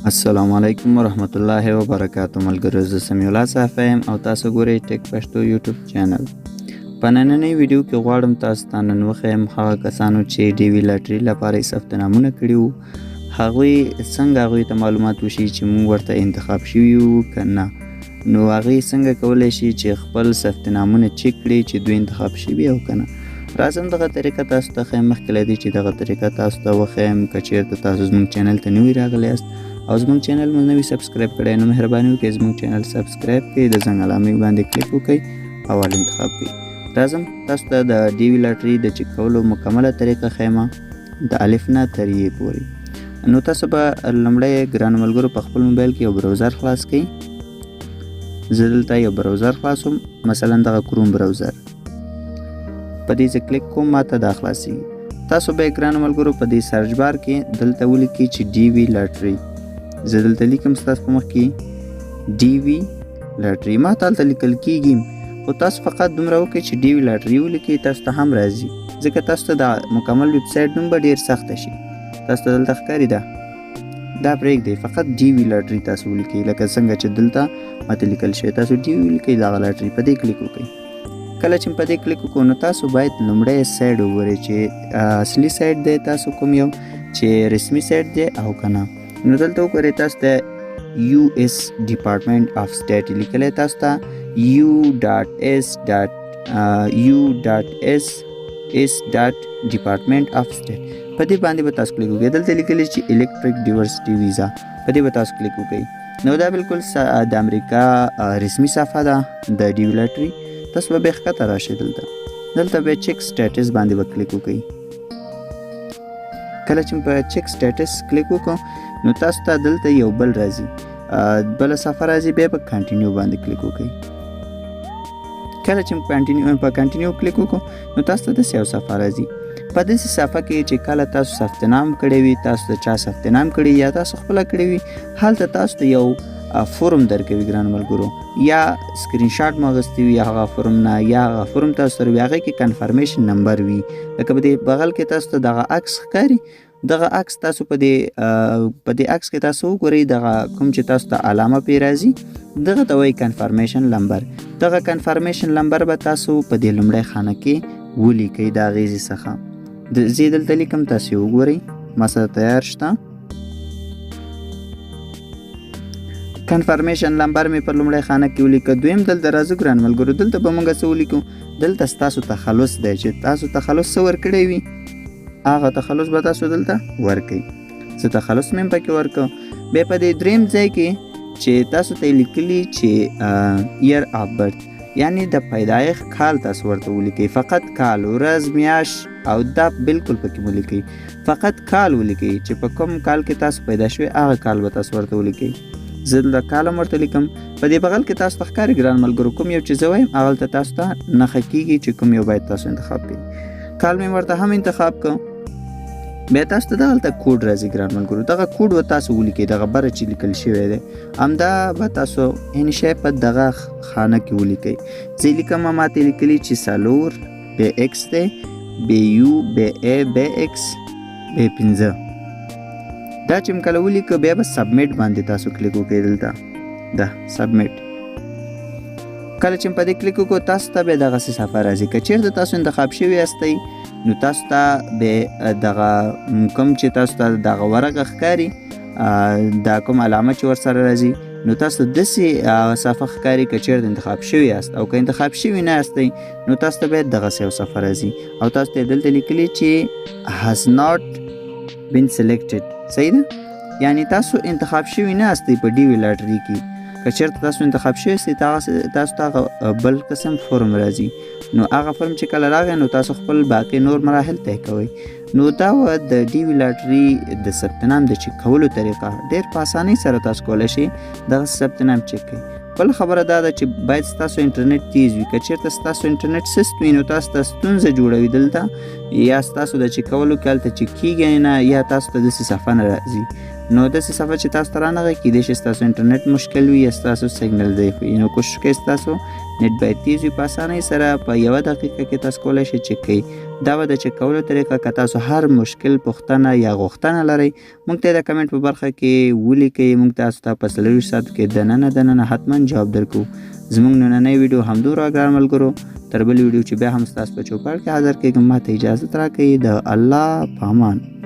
السلام علیکم ورحمت الله وبرکاتو ملګرو، زه سمیع الله صفحه یم او تاسو ګورئ ټیک پښتو یوټیوب چینل. په نننۍ ویډیو کې غواړم تاسو ته نن وښیم هغه کسانو چې ډي وي لاټري لپاره ثبت نامونه کړي وو، هغوی څنګه هغوی ته معلومات وشي چې موږ ورته انتخاب شوي یو که نه. نو هغوی څنګه کولی شي چې خپل ثبت نامونه چیک کړي چې دوی انتخاب شوي او که نه. راځم دغه طریقه تاسو ته ښیم. مخکې له دې چې دغه طریقه تاسو ته وښیم، که چېرته تاسو زموږ چینل ته نوي راغلی یاست او زموږ چینل مو نوي سبسکرایب کړی، نو مهرباني وکړئ زموږ چینل سبسکرایب کړئ، د زنګ علامې باندې کلیک وکړئ او ال انتخاب کړئ. راځم تاسو ته د ډي وي لاټري د چک کولو مکمله طریقه ښیمه، د الف نه تر یې پورې. نو تاسو به لومړی ګرانو ملګرو په خپل موبایل کې یو براوزر خلاص کړئ. زه دلته یو براوزر خلاصوم، مثلا دغه کروم براوزر، په دې زه کلیک کوم، ماته دا خلاصېږي. تاسو به ګرانو ملګرو په دې سرچ بار کې دلته ولیکئ چې ډي وي لاټري. زه دلته لیکم ستاسو په مخ کې ډي وي لاټري، ما ته هلته لیکل کېږي، خو تاسو فقط دومره وکړئ چې ډي وي لاټري ولیکئ، تاسو ته هم راځي، ځکه تاسو ته د مکمل ویب سایټ نوم به ډېر سخته شي. تاسو ته دلته ښکاري دا پرېږدئ، فقط ډي وي لاټري تاسو ولیکئ، لکه څنګه چې دلته ماته لیکل شوی. تاسو ډي وي ولیکئ، دغه لاټري په دې کلیک وکړئ. کله چې په دې کلیک وکړو نو تاسو باید لومړی سایډ وګورئ چې اصلي سایډ دی تاسو کوم یو چې رسمي سایډ دی او که نه. نو دلته وګورئ تاسو ته یو اس ډپارټمنټ آف سټیټ لیکلی، تاسو ته u.s.ډپارټمنټ آف سټیټ په دې باندې به تاسو کلیک وکړئ. دلته لیکلی چې الکټریک ډیورسټي ویزا، په دې به تاسو کلیک وکړئ. نو دا بالکل د امریکا رسمي صفحه ده د ډي وي لاټري. تاسو به بېښکته راشئ، دلته به چک سټیټس باندې به کلیک وکړئ. کله چې په چک سټیټس کلیک وکړو نو تاسو ته دلته یو بل راځي، بله صفحه راځي، بیا په کنټینیو باندې کلیک وکړئ. کله چې په کنټینیو کلیک وکړو نو تاسو ته داسې یو صفحه راځي. په داسې صفحه کې چې کله تاسو ثبت نام کړی وي، تاسو د چا ثبت نام کړی یا تاسو خپله کړی وي، هلته تاسو ته یو فورم درکوي ګرانو ملګرو، یا سکرین شاټ مو اخیستی وي هغه فورم نه، یا هغه فورم تاسو سره وي، هغې کې کنفرمیشن نمبر وي. لکه په دې بغل کې تاسو ته دغه عکس ښکاري، دغه عکس تاسو په دې عکس کې تاسو وګورئ، دغه کوم چې تاسو ته علامه پرې راځي دغه ته وایي کنفرمیشن نمبر. دغه کنفرمیشن نمبر به تاسو په دې لومړۍ خانه کې ولیکئ د اغېزې څخه. زه دلته لیکم، تاسو یې وګورئ، ما سره تیار شته. کنفرمیشن نمبر مې پر لومړۍ خانه کې ولیکه. دویم دلته راځو ګران ملګرو، دلته به موږ څه ولیکو، دلته ستاسو تخلص دی چې تاسو تخلص څه ورکړی وي، هغه تخلص به تاسو دلته ورکئ. زه تخلص مې پکې ورکړم. بیا په دې دریم ځای کې چې تاسو ته یې لیکلي چې ایر آف برث، یعنی د پیدایښت کال تاسو ورته ولیکئ. فقط کال، ورځ، میاشت او دا بالکل پکې مو لیکئ. فقط کال ولیکئ چې په کوم کال کې تاسو پیدا شوي، هغه کال به تاسو ورته ولیکئ. زه د کالم ورته لیکم. په دې بغل کې تاسو ته ښکاري ګران ملګرو کوم یو چې زه وایم، هغلته تاسو ته نښه کېږي چې کوم یو باید تاسو انتخاب کړئ. کال مې ورته هم انتخاب کړ. بیا تاسو ته دغلته کوډ راځي ګران ملګرو، دغه کوډ به تاسو ولیکئ، دغه بره چې لیکل شوی دی همدا به تاسو یعنې شی په دغه خانه کې ولیکئ. زه یې لیکم، ما ته یې لیکلي چې 4 بیا ایکس دی، بیا یو، بیا ای، بیا ایکس، بیا 5. دا چې کله ولیکه بیا به سبمیټ باندې تاسو کلیک وکړئ. دلته دا سبمیټ کله چې په دې کلیک وکړو تاسو ته بیا دغسې صفحه راځي. که چېرته تاسو انتخاب شوي یاستئ نو تاسو ته بیا دغه کوم چې تاسو ته دغه ورقه ښکاري، دا کوم علامه چې ورسره راځي، نو تاسو ته داسې صفحه ښکاري. که چېرته انتخاب شوي یاست او که انتخاب شوي نه یاستئ نو تاسو ته بیا دغسې یو صفحه راځي او تاسو ته دلته لیکلي چې has not been selected. صحیح ده؟ یعنی تاسو انتخاب شوي نه یاستئ په ډي وي لاټري کې. که چېرته تاسو انتخاب شوي یاستئ تاسو ته هغه بل قسم فورم راځي. نو هغه فورم چې کله راغی نو تاسو خپل باقي نور مراحل طی کوئ. نو دا وه د ډي وي لاټري د ثبت نام د چک کولو طریقه. ډېر په اسانۍ سره تاسو کولی شئ دغسې ثبت نام چک کړئ. بله خبره دا ده چې باید ستاسو انټرنیټ تیز وي. که چېرته ستاسو انټرنیټ سست وي نو تاسو ته ستونزه جوړوي دلته، یا ستاسو د چک کولو کې هلته چک کېږي نه، یا تاسو ته داسې صفحه نه راځي. نو داسې صفحه چې تاسو ته رانغی، کیدای شي ستاسو انټرنیټ مشکل وي یا ستاسو سیګنل ضعیف وي. نو کوشش کوئ ستاسو نیټ باید تیز وي. په اسانۍ سره په 1 دقیقه کې تاسو کولی شئ چک کړئ. دا به د چک کولو طریقه. که تاسو هر مشکل پوښتنه یا غوښتنه لرئ موږ ته د کمنټ په برخه کې ولیکئ. موږ تاسو ته په 40 ساعتو کې دننه حتما جواب درکو. زموږ نننۍ ویډیو همدومره ګران ملګرو. تر بل ویډیو چې بیا هم ستاسو په چوپړ کې حاضر کېږم ماته اجازه راکړئ. د الله په امان.